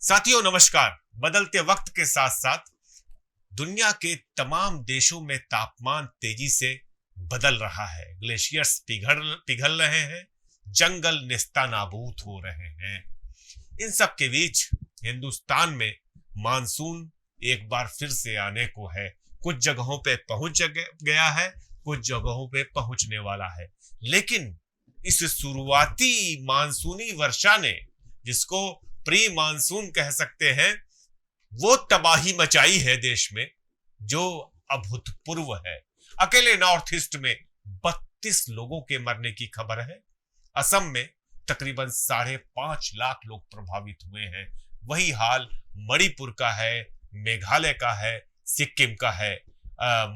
साथियों नमस्कार। बदलते वक्त के साथ साथ दुनिया के तमाम देशों में तापमान तेजी से बदल रहा है। ग्लेशियर्स पिघल पिघल रहे हैं, जंगल नेस्तनाबूद हो रहे हैं। इन सब के बीच हिंदुस्तान में मानसून एक बार फिर से आने को है। कुछ जगहों पे पहुंच गया है, कुछ जगहों पे पहुंचने वाला है। लेकिन इस शुरुआती मानसूनी वर्षा ने, जिसको प्री मानसून कह सकते हैं, वो तबाही मचाई है देश में जो अभूतपूर्व है। अकेले नॉर्थ ईस्ट में 32 लोगों के मरने की खबर है। असम में तकरीबन 5.5 लाख लोग प्रभावित हुए हैं। वही हाल मणिपुर का है, मेघालय का है, सिक्किम का है।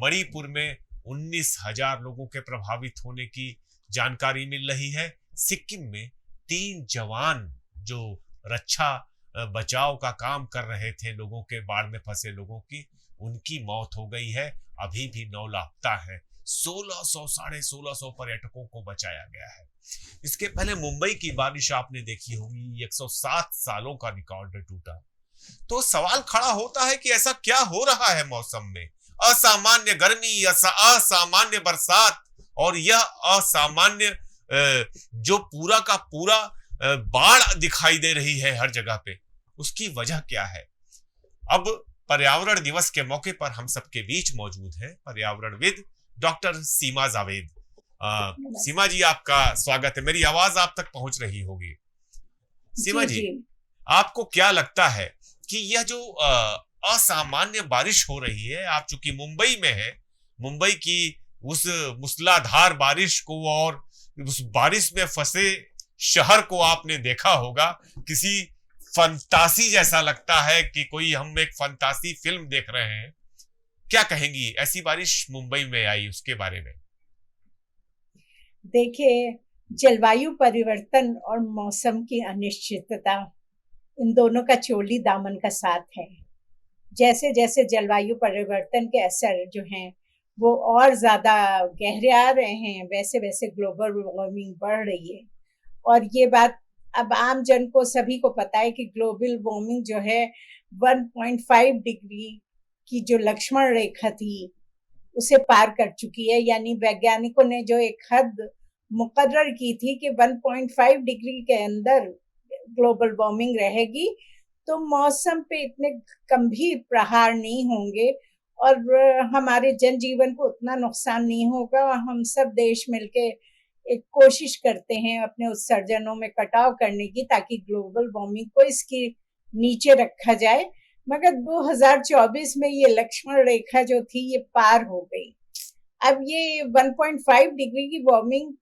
मणिपुर में 19,000 लोगों के प्रभावित होने की जानकारी मिल रही है। सिक्किम में 3 जवान जो रक्षा बचाव का काम कर रहे थे, लोगों के बाढ़ में फंसे लोगों की, उनकी मौत हो गई है। अभी भी 9 लापता है। 1600 पर्यटकों को बचाया गया है। इसके पहले मुंबई की बारिश आपने देखी होगी, 107 सालों का रिकॉर्ड टूटा। तो सवाल खड़ा होता है कि ऐसा क्या हो रहा है मौसम में? असामान्य गर्मी, असामान्य बरसात और यह असामान्य जो पूरा का पूरा बाढ़ दिखाई दे रही है हर जगह पे, उसकी वजह क्या है? अब पर्यावरण दिवस के मौके पर हम सबके बीच मौजूद है पर्यावरणविद डॉक्टर सीमा जावेद। सीमा जी, आपका स्वागत है। मेरी आवाज आप तक पहुंच रही होगी। सीमा जी, आपको क्या लगता है कि यह जो असामान्य बारिश हो रही है, आप चूंकि मुंबई में है, मुंबई की उस मूसलाधार बारिश को और उस बारिश में फंसे शहर को आपने देखा होगा, किसी फंतासी जैसा लगता है कि कोई हम एक फंतासी फिल्म देख रहे हैं। क्या कहेंगी, ऐसी बारिश मुंबई में आई, उसके बारे में? देखिए, जलवायु परिवर्तन और मौसम की अनिश्चितता, इन दोनों का चोली दामन का साथ है। जैसे जैसे जलवायु परिवर्तन के असर जो हैं वो और ज्यादा गहरे आ रहे हैं, वैसे वैसे ग्लोबल वार्मिंग बढ़ रही है। और ये बात अब आम जन को सभी को पता है कि ग्लोबल वार्मिंग जो है 1.5 डिग्री की जो लक्ष्मण रेखा थी उसे पार कर चुकी है। यानी वैज्ञानिकों ने जो एक हद मुकर्रर की थी कि 1.5 डिग्री के अंदर ग्लोबल वार्मिंग रहेगी तो मौसम पे इतने गंभीर प्रहार नहीं होंगे और हमारे जनजीवन को उतना नुकसान नहीं होगा। हम सब देश मिलके एक कोशिश करते हैं अपने उत्सर्जनों में कटाव करने की, ताकि ग्लोबल वार्मिंग को इसके नीचे रखा जाए। मगर 2024 में ये लक्ष्मण रेखा जो थी ये पार हो गई। अब ये 1.5 डिग्री की वार्मिंग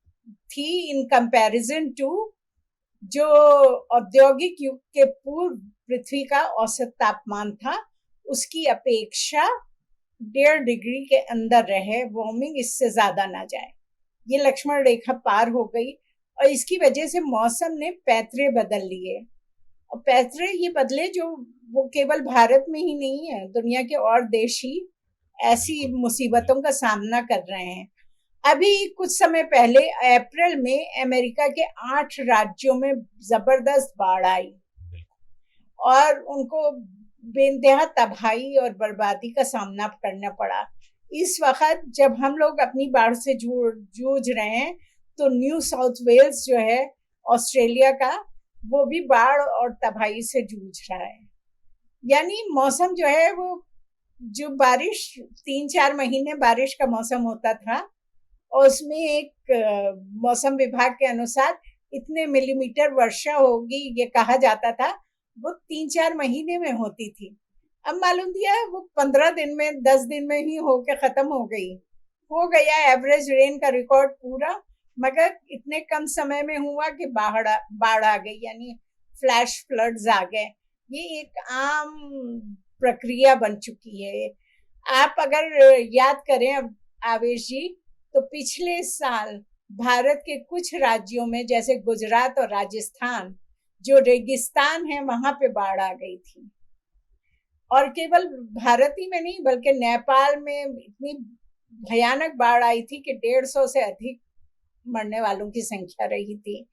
थी इन कंपैरिजन टू जो औद्योगिक युग के पूर्व पृथ्वी का औसत तापमान था, उसकी अपेक्षा 1.5 डिग्री के अंदर रहे वार्मिंग, इससे ज्यादा ना जाए। ये लक्ष्मण रेखा पार हो गई और इसकी वजह से मौसम ने पैतरे बदल लिए। और पैतरे ये बदले जो वो केवल भारत में ही नहीं है, दुनिया के और देश ही ऐसी मुसीबतों का सामना कर रहे हैं। अभी कुछ समय पहले अप्रैल में अमेरिका के 8 राज्यों में जबरदस्त बाढ़ आई और उनको बेइंतहा तबाही और बर्बादी का सामना करना पड़ा। इस वक्त जब हम लोग अपनी बाढ़ से जूझ रहे हैं तो न्यू साउथ वेल्स जो है ऑस्ट्रेलिया का, वो भी बाढ़ और तबाही से जूझ रहा है। यानी मौसम जो है वो, जो बारिश 3-4 महीने बारिश का मौसम होता था और उसमें एक मौसम विभाग के अनुसार इतने मिलीमीटर वर्षा होगी ये कहा जाता था, वो 3-4 महीने में होती थी। अब मालूम दिया वो 15 दिन में, 10 दिन में ही होके खत्म हो गया एवरेज रेन का रिकॉर्ड पूरा। मगर इतने कम समय में हुआ कि बाढ़ आ गई, यानी फ्लैश फ्लड्स आ गए। ये एक आम प्रक्रिया बन चुकी है। आप अगर याद करें अब आवेश जी, तो पिछले साल भारत के कुछ राज्यों में जैसे गुजरात और राजस्थान जो रेगिस्तान है वहां पे बाढ़ आ गई थी। और केवल भारत ही में नहीं बल्कि नेपाल में इतनी भयानक बाढ़ आई थी कि 150 से अधिक मरने वालों की संख्या रही थी।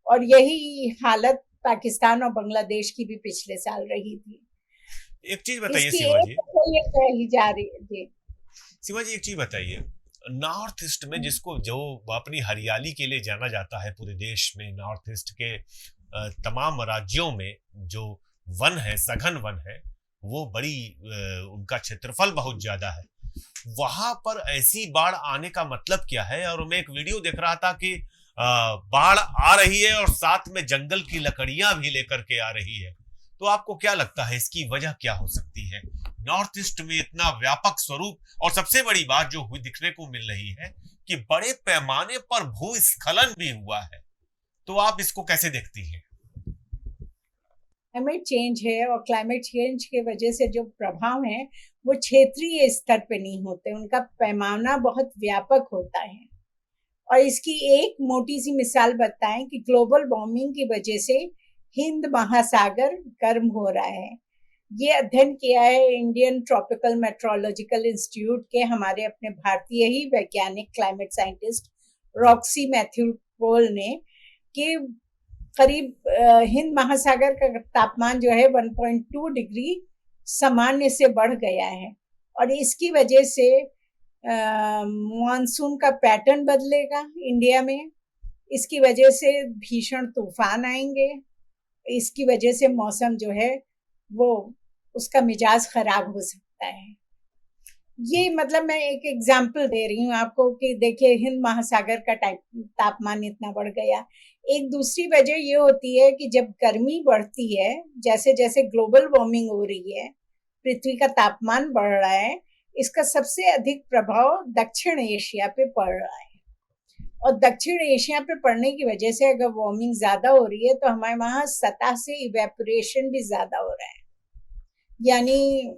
और यही हालत पाकिस्तान और बांग्लादेश की भी पिछले साल रही थी। एक चीज बताइए इसकी सीमा एक जी, वजह ये कही जा रही है जी। सीमा जी एक चीज बताइए, नॉर्थ ईस्ट में जिसको जो अपनी हरियाली के लिए जाना जाता है पूरे देश में, नॉर्थ ईस्ट के तमाम राज्यों में जो वन है, सघन वन है, वो बड़ी उनका क्षेत्रफल बहुत ज्यादा है, वहां पर ऐसी बाढ़ आने का मतलब क्या है? और मैं एक वीडियो देख रहा था कि बाढ़ आ रही है और साथ में जंगल की लकड़ियां भी लेकर के आ रही है। तो आपको क्या लगता है इसकी वजह क्या हो सकती है? नॉर्थ ईस्ट में इतना व्यापक स्वरूप, और सबसे बड़ी बात जो हुई दिखने को मिल रही है कि बड़े पैमाने पर भूस्खलन भी हुआ है, तो आप इसको कैसे देखती हैं? क्लाइमेट चेंज है और क्लाइमेट चेंज की वजह से जो प्रभाव है वो क्षेत्रीय स्तर पे नहीं होते, उनका पैमाना बहुत व्यापक होता है। और इसकी एक मोटी सी मिसाल बताएं कि ग्लोबल वार्मिंग की वजह से हिंद महासागर गर्म हो रहा है। ये अध्ययन किया है इंडियन ट्रॉपिकल मेट्रोलॉजिकल इंस्टीट्यूट के हमारे अपने भारतीय ही वैज्ञानिक क्लाइमेट साइंटिस्ट रॉक्सी मैथ्यू पोल ने, कि करीब हिंद महासागर का तापमान जो है 1.2 डिग्री सामान्य से बढ़ गया है और इसकी वजह से मानसून का पैटर्न बदलेगा इंडिया में। इसकी वजह से भीषण तूफान आएंगे, इसकी वजह से मौसम जो है वो उसका मिजाज खराब हो सकता है। ये मतलब मैं एक एग्जाम्पल दे रही हूँ आपको कि देखिए हिंद महासागर का तापमान इतना बढ़ गया। एक दूसरी वजह ये होती है कि जब गर्मी बढ़ती है, जैसे जैसे ग्लोबल वार्मिंग हो रही है, पृथ्वी का तापमान बढ़ रहा है, इसका सबसे अधिक प्रभाव दक्षिण एशिया पे पड़ रहा है। और दक्षिण एशिया पे पड़ने की वजह से अगर वार्मिंग ज्यादा हो रही है तो हमारे वहां सतह से इवेपोरेशन भी ज्यादा हो रहा है, यानी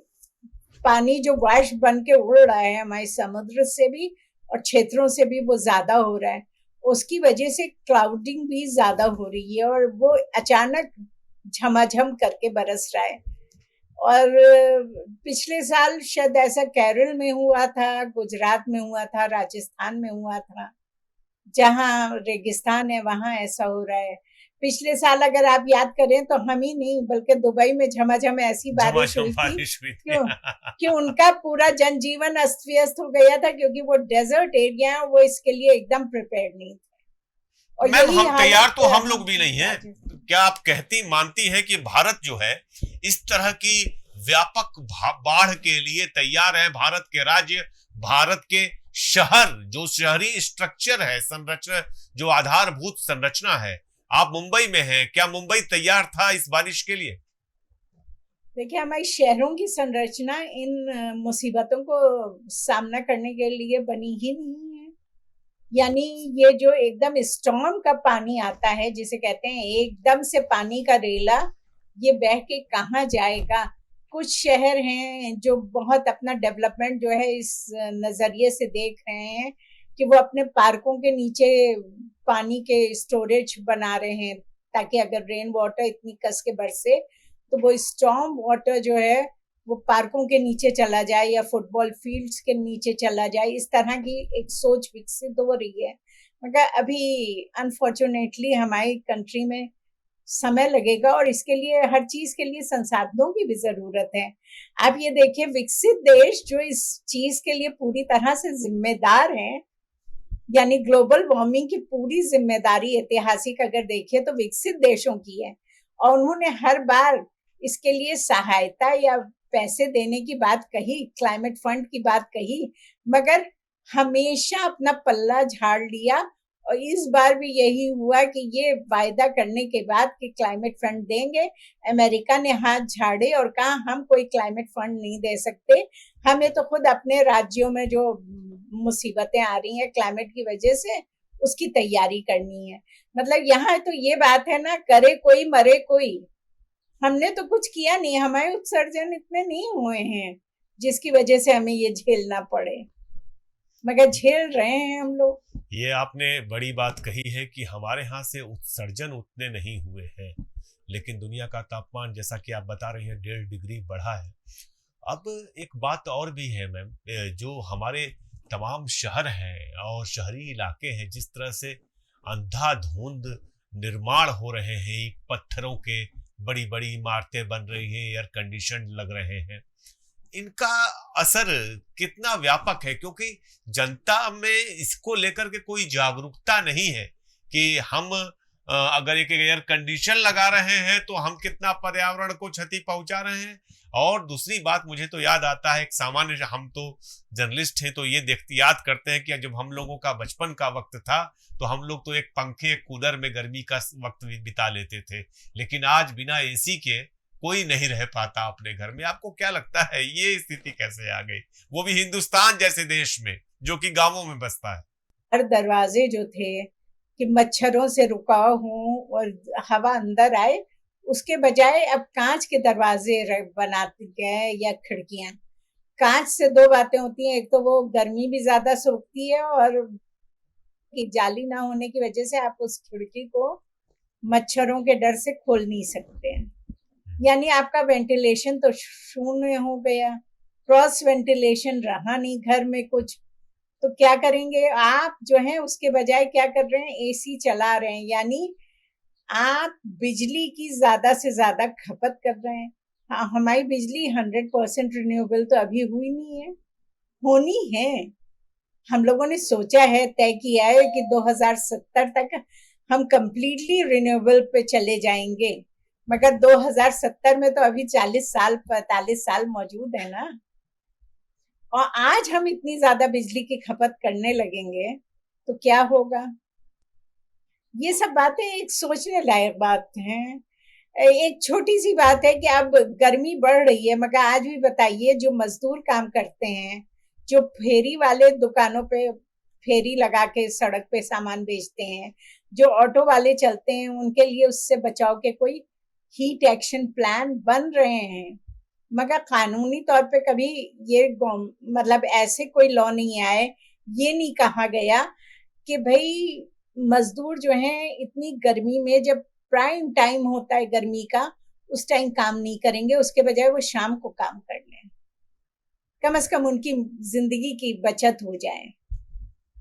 पानी जो वाष्प बन के उड़ रहा है हमारे समुद्र से भी और क्षेत्रों से भी वो ज्यादा हो रहा है। उसकी वजह से क्लाउडिंग भी ज्यादा हो रही है और वो अचानक झमाझम करके बरस रहा है। और पिछले साल शायद ऐसा केरल में हुआ था, गुजरात में हुआ था, राजस्थान में हुआ था, जहां रेगिस्तान है वहां ऐसा हो रहा है। पिछले साल अगर आप याद करें तो हम ही नहीं बल्कि दुबई में झमाझम ऐसी बारिश हुई थी कि उनका पूरा जनजीवन अस्त व्यस्त हो गया था, क्योंकि वो डेजर्ट एरिया है, वो इसके लिए एकदम प्रिपेयर्ड नहीं थे। और मैम हम तैयार तो हम लोग भी नहीं है। क्या आप कहती मानती हैं कि भारत जो है इस तरह की व्यापक बाढ़ के लिए तैयार है? भारत के राज्य, भारत के शहर, जो शहरी स्ट्रक्चर है, संरचना, जो आधारभूत संरचना है, आप मुंबई में हैं, क्या मुंबई तैयार था इस बारिश के लिए? देखिए हमारी शहरों की संरचना इन मुसीबतों को सामना करने के लिए बनी ही नहीं है। यानी ये जो एकदम स्टॉर्म का पानी आता है, जिसे कहते हैं एकदम से पानी का रेला, ये बह के कहाँ जाएगा। कुछ शहर हैं जो बहुत अपना डेवलपमेंट जो है इस नजरिए से देख रहे हैं कि वो अपने पार्कों के नीचे पानी के स्टोरेज बना रहे हैं, ताकि अगर रेन वाटर इतनी कस के बरसे तो वो स्टॉर्म वाटर जो है वो पार्कों के नीचे चला जाए या फुटबॉल फील्ड्स के नीचे चला जाए। इस तरह की एक सोच विकसित हो रही है, मगर अभी अनफॉर्चुनेटली हमारी कंट्री में समय लगेगा और इसके लिए हर चीज के लिए संसाधनों की भी जरूरत है। आप ये देखिए विकसित देश जो इस चीज के लिए पूरी तरह से जिम्मेदार हैं, यानी ग्लोबल वार्मिंग की पूरी जिम्मेदारी ऐतिहासिक अगर देखिए तो विकसित देशों की है, और उन्होंने हर बार इसके लिए सहायता या पैसे देने की बात कही, क्लाइमेट फंड की बात कही, मगर हमेशा अपना पल्ला झाड़ लिया। और इस बार भी यही हुआ कि ये वायदा करने के बाद कि क्लाइमेट फंड देंगे, अमेरिका ने हाथ झाड़े और कहा हम कोई क्लाइमेट फंड नहीं दे सकते, हमें तो खुद अपने राज्यों में जो मुसीबतें आ रही हैं क्लाइमेट की वजह से उसकी तैयारी करनी है। मतलब यहाँ तो ये बात है ना, करे कोई मरे कोई। हमने तो कुछ किया नहीं, हमारे उत्सर्जन इतने नहीं हुए हैं जिसकी वजह से हमें ये झेलना पड़े, मगर झेल रहे हैं हम लोग। ये आपने बड़ी बात कही है कि हमारे यहाँ से उत्सर्जन उतने नहीं हुए हैं, लेकिन दुनिया का तापमान जैसा कि आप बता रही हैं 1.5 डिग्री बढ़ा है। अब एक बात और भी है मैम, जो हमारे तमाम शहर हैं और शहरी इलाके हैं, जिस तरह से अंधाधुंध निर्माण हो रहे हैं, पत्थरों के बड़ी बड़ी इमारतें बन रही हैं, एयर कंडीशन लग रहे हैं, इनका असर कितना व्यापक है? क्योंकि जनता में इसको लेकर के कोई जागरूकता नहीं है कि हम अगर एक एयर कंडीशन लगा रहे हैं तो हम कितना पर्यावरण को क्षति पहुंचा रहे हैं। और दूसरी बात, मुझे तो याद आता है, एक सामान्य, हम तो जर्नलिस्ट हैं तो ये देखते याद करते हैं कि जब हम लोगों का बचपन का वक्त था तो हम लोग तो एक पंखे कूलर में गर्मी का वक्त बिता लेते थे, लेकिन आज बिना एसी के कोई नहीं रह पाता अपने घर में। आपको क्या लगता है ये स्थिति कैसे आ गई, वो भी हिंदुस्तान जैसे देश में जो कि गांवों में बसता है? हर दरवाजे जो थे कि मच्छरों से रुकाव हो और हवा अंदर आए, उसके बजाय अब कांच के दरवाजे बनाते गए या खिड़कियां। कांच से दो बातें होती हैं, एक तो वो गर्मी भी ज्यादा सोखती है और कि जाली ना होने की वजह से आप उस खिड़की को मच्छरों के डर से खोल नहीं सकते हैं, यानी आपका वेंटिलेशन तो शून्य हो गया, क्रॉस वेंटिलेशन रहा नहीं घर में कुछ। तो क्या करेंगे आप जो है, उसके बजाय क्या कर रहे हैं, एसी चला रहे हैं, यानी आप बिजली की ज्यादा से ज्यादा खपत कर रहे हैं। हाँ, हमारी बिजली 100% रिन्यूएबल तो अभी हुई नहीं है, होनी है। हम लोगों ने सोचा है, तय किया है कि 2070 तक हम कंप्लीटली रिन्यूएबल पे चले जाएंगे, मगर 2070 में तो अभी 40 साल 45 साल मौजूद है ना। और आज हम इतनी ज्यादा बिजली की खपत करने लगेंगे तो क्या होगा? ये सब बातें एक सोचने लायक बात हैं। एक छोटी सी बात है कि अब गर्मी बढ़ रही है, मगर आज भी बताइए, जो मजदूर काम करते हैं, जो फेरी वाले दुकानों पे फेरी लगा के सड़क पे सामान बेचते हैं, जो ऑटो वाले चलते हैं, उनके लिए उससे बचाव के कोई हीट एक्शन प्लान बन रहे हैं, मगर कानूनी तौर पे कभी ये मतलब ऐसे कोई लॉ नहीं आए, ये नहीं कहा गया कि भाई मजदूर जो हैं इतनी गर्मी में, जब प्राइम टाइम होता है गर्मी का, उस टाइम काम नहीं करेंगे, उसके बजाय वो शाम को काम कर लें, कम से कम उनकी जिंदगी की बचत हो जाए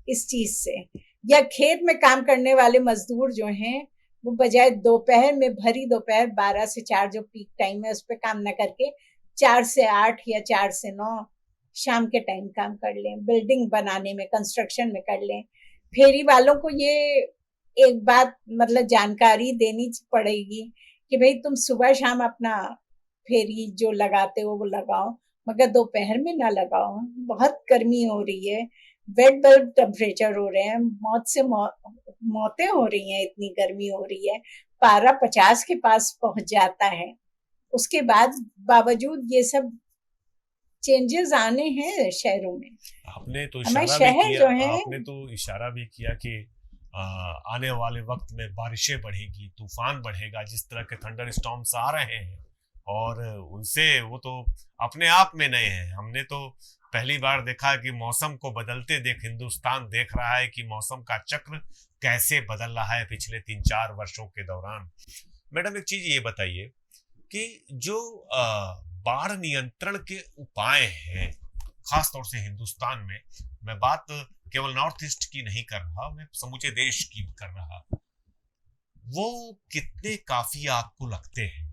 इस चीज से। या खेत में काम करने वाले मजदूर जो हैं, वो बजाय दोपहर में, भरी दोपहर 12 से 4 जो पीक टाइम है, उस पर काम न करके 4 से 8 या 4 से 9 शाम के टाइम काम कर लें, बिल्डिंग बनाने में, कंस्ट्रक्शन में कर लें। फेरी वालों को ये एक बात मतलब जानकारी देनी पड़ेगी कि भाई तुम सुबह शाम अपना फेरी जो लगाते हो वो लगाओ, मगर दोपहर में ना लगाओ, बहुत गर्मी हो रही है, वेट बल्ब टेम्परेचर हो रहे हैं, मौत से मौतें हो रही हैं, इतनी गर्मी हो रही है, पारा 50 के पास पहुंच जाता है। उसके बाद बावजूद ये सब चेंजेस आने हैं शहरों में। आपने तो हमारे इशारा भी शहर किया, जो है, आपने तो इशारा भी किया कि आने वाले वक्त में बारिशें बढ़ेगी, तूफान बढ़ेगा, जिस तरह के थंडर स्टॉर्म्स आ रहे हैं, और उनसे वो तो अपने आप में नए हैं। हमने तो पहली बार देखा कि मौसम को बदलते देख हिंदुस्तान देख रहा है कि मौसम का चक्र कैसे बदल रहा है पिछले 3-4 वर्षों के दौरान। मैडम, एक चीज ये बताइए कि जो बाढ़ नियंत्रण के उपाय हैं, खासतौर से हिंदुस्तान में, मैं बात केवल नॉर्थ ईस्ट की नहीं कर रहा, मैं समूचे देश की कर रहा, वो कितने काफी आपको लगते हैं?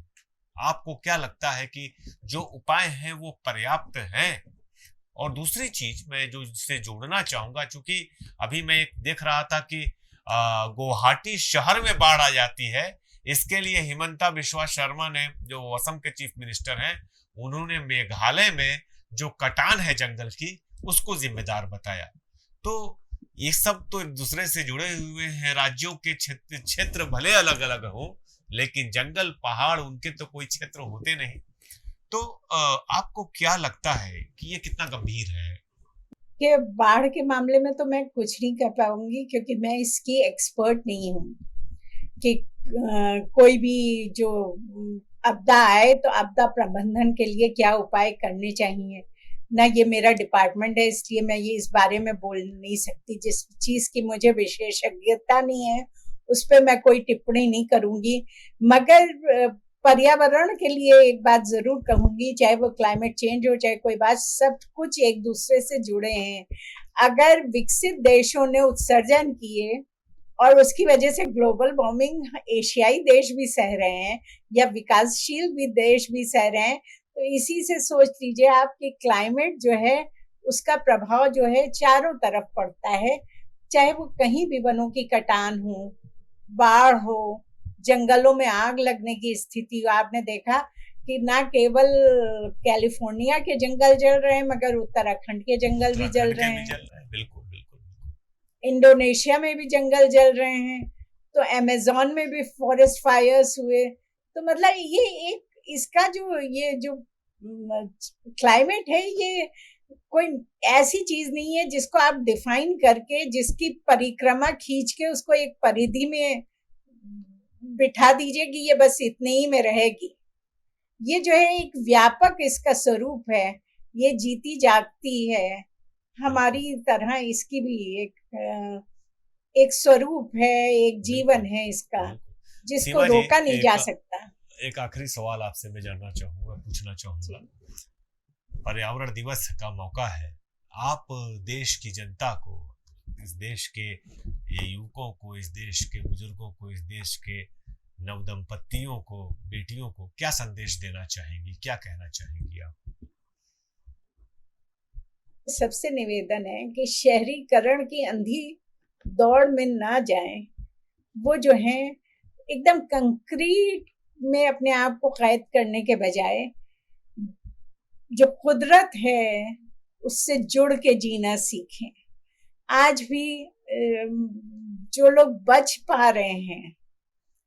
आपको क्या लगता है कि जो उपाय हैं वो पर्याप्त हैं? और दूसरी चीज मैं जो इससे जोड़ना चाहूंगा, चूंकि अभी मैं देख रहा था कि गुवाहाटी शहर में बाढ़ आ जाती है, इसके लिए हिमंता बिस्वा शर्मा ने, जो असम के चीफ मिनिस्टर हैं, उन्होंने मेघालय में जो कटान है जंगल की, उसको जिम्मेदार बताया। तो ये सब तो एक दूसरे से जुड़े हुए हैं, राज्यों के क्षेत्र भले अलग अलग हो, लेकिन जंगल पहाड़ उनके तो कोई क्षेत्र होते नहीं। तो आपको क्या लगता है कि ये कितना गंभीर है? कि बाढ़ के मामले में तो मैं कुछ नहीं कर पाऊंगी, क्योंकि मैं इसकी एक्सपर्ट नहीं हूँ कि कोई भी जो आपदा आए तो आपदा प्रबंधन के लिए क्या उपाय करने चाहिए ना, ये मेरा डिपार्टमेंट है, इसलिए मैं ये इस बारे में बोल नहीं सकती। जिस चीज की मुझे विशेषज्ञता नहीं है उस पर मैं कोई टिप्पणी नहीं करूंगी, मगर पर्यावरण के लिए एक बात जरूर कहूंगी, चाहे वो क्लाइमेट चेंज हो, चाहे कोई बात, सब कुछ एक दूसरे से जुड़े हैं। अगर विकसित देशों ने उत्सर्जन किए और उसकी वजह से ग्लोबल वार्मिंग एशियाई देश भी सह रहे हैं या विकासशील भी देश भी सह रहे हैं। तो इसी से सोच लीजिए आप कि क्लाइमेट जो है उसका प्रभाव जो है चारों तरफ पड़ता है, चाहे वो कहीं भी वनों की कटान हो, बाढ़ हो, जंगलों में आग लगने की स्थिति हो। आपने देखा कि ना केवल कैलिफोर्निया के जंगल जल रहे हैं मगर उत्तराखंड के जंगल भी जल रहे हैं, बिल्कुल बिल्कुल। इंडोनेशिया में भी जंगल जल रहे हैं, तो अमेज़न में भी फॉरेस्ट फायर्स हुए। तो मतलब ये एक इसका जो क्लाइमेट है, ये कोई ऐसी चीज नहीं है जिसको आप डिफाइन करके, जिसकी परिक्रमा खींच के उसको एक परिधि में बिठा दीजिए कि ये बस इतने ही में रहेगी। ये जो है एक व्यापक इसका स्वरूप है, ये जीती जागती है हमारी तरह, इसकी भी एक स्वरूप है, एक जीवन है इसका, जिसको रोका नहीं जा सकता। एक आखिरी सवाल आपसे मैं पूछना चाहूंगा। पर्यावरण दिवस का मौका है, आप देश की जनता को, इस देश के युवकों को, इस देश के बुजुर्गों को, इस देश के नवदंपतियों को, बेटियों को क्या संदेश देना चाहेंगी, क्या कहना चाहेंगी आप? सबसे निवेदन है कि शहरीकरण की अंधी दौड़ में ना जाएं। वो जो है एकदम कंक्रीट में अपने आप को कैद करने के बजाय जो कुदरत है उससे जुड़ के जीना सीखें। आज भी जो लोग बच पा रहे हैं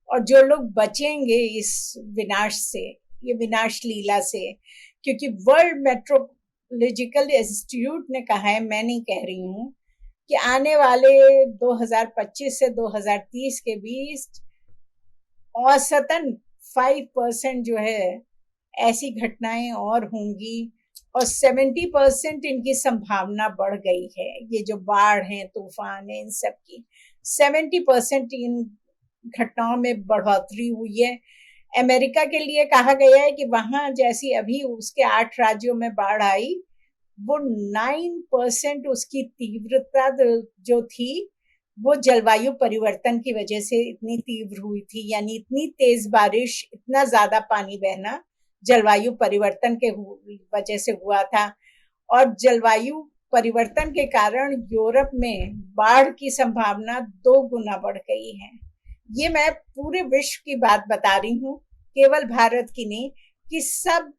और जो लोग बचेंगे इस विनाश से, ये विनाश लीला से, क्योंकि वर्ल्ड मेट्रोलॉजिकल इंस्टीट्यूट ने कहा है, मैं नहीं कह रही हूँ, कि आने वाले 2025 से 2030 के बीच औसतन 5% जो है ऐसी घटनाएं और होंगी, और 70% इनकी संभावना बढ़ गई है। ये जो बाढ़ है, तूफान है, इन सब की 70% इन घटनाओं में बढ़ोतरी हुई है। अमेरिका के लिए कहा गया है कि वहां जैसी अभी उसके 8 राज्यों में बाढ़ आई, वो 9% उसकी तीव्रता जो थी वो जलवायु परिवर्तन की वजह से इतनी तीव्र हुई थी। यानी इतनी तेज बारिश, इतना ज्यादा पानी बहना जलवायु परिवर्तन के वजह से हुआ था। और जलवायु परिवर्तन के कारण यूरोप में बाढ़ की संभावना 2 गुना बढ़ गई है। ये मैं पूरे विश्व की बात बता रही हूँ, केवल भारत की नहीं, कि सब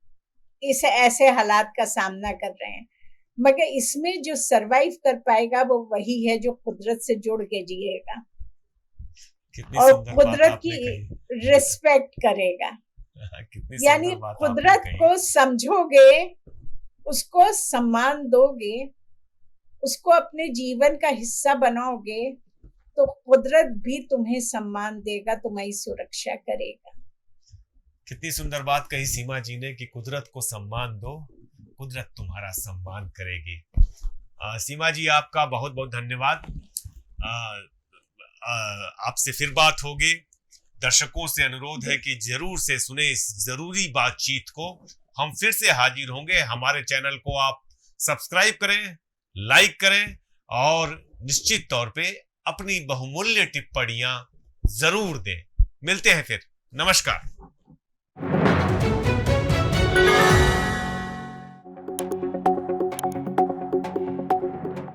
इस ऐसे हालात का सामना कर रहे हैं। मगर इसमें जो सरवाइव कर पाएगा वो वही है जो कुदरत से जुड़ के जिएगा और कुदरत की रिस्पेक्ट करेगा। यानी कुदरत को समझोगे, उसको सम्मान दोगे, उसको अपने जीवन का हिस्सा बनाओगे, तो कुदरत भी तुम्हें सम्मान देगा, तुम्हारी सुरक्षा करेगा। कितनी सुंदर बात कही सीमा जी ने कि कुदरत को सम्मान दो, कुदरत तुम्हारा सम्मान करेगी। सीमा जी, आपका बहुत बहुत धन्यवाद। आपसे फिर बात होगी। दर्शकों से अनुरोध है कि जरूर से सुने इस जरूरी बातचीत को। हम फिर से हाजिर होंगे। हमारे चैनल को आप सब्सक्राइब करें, लाइक करें और निश्चित तौर पे अपनी बहुमूल्य टिप्पणियां जरूर दें। मिलते हैं फिर। नमस्कार।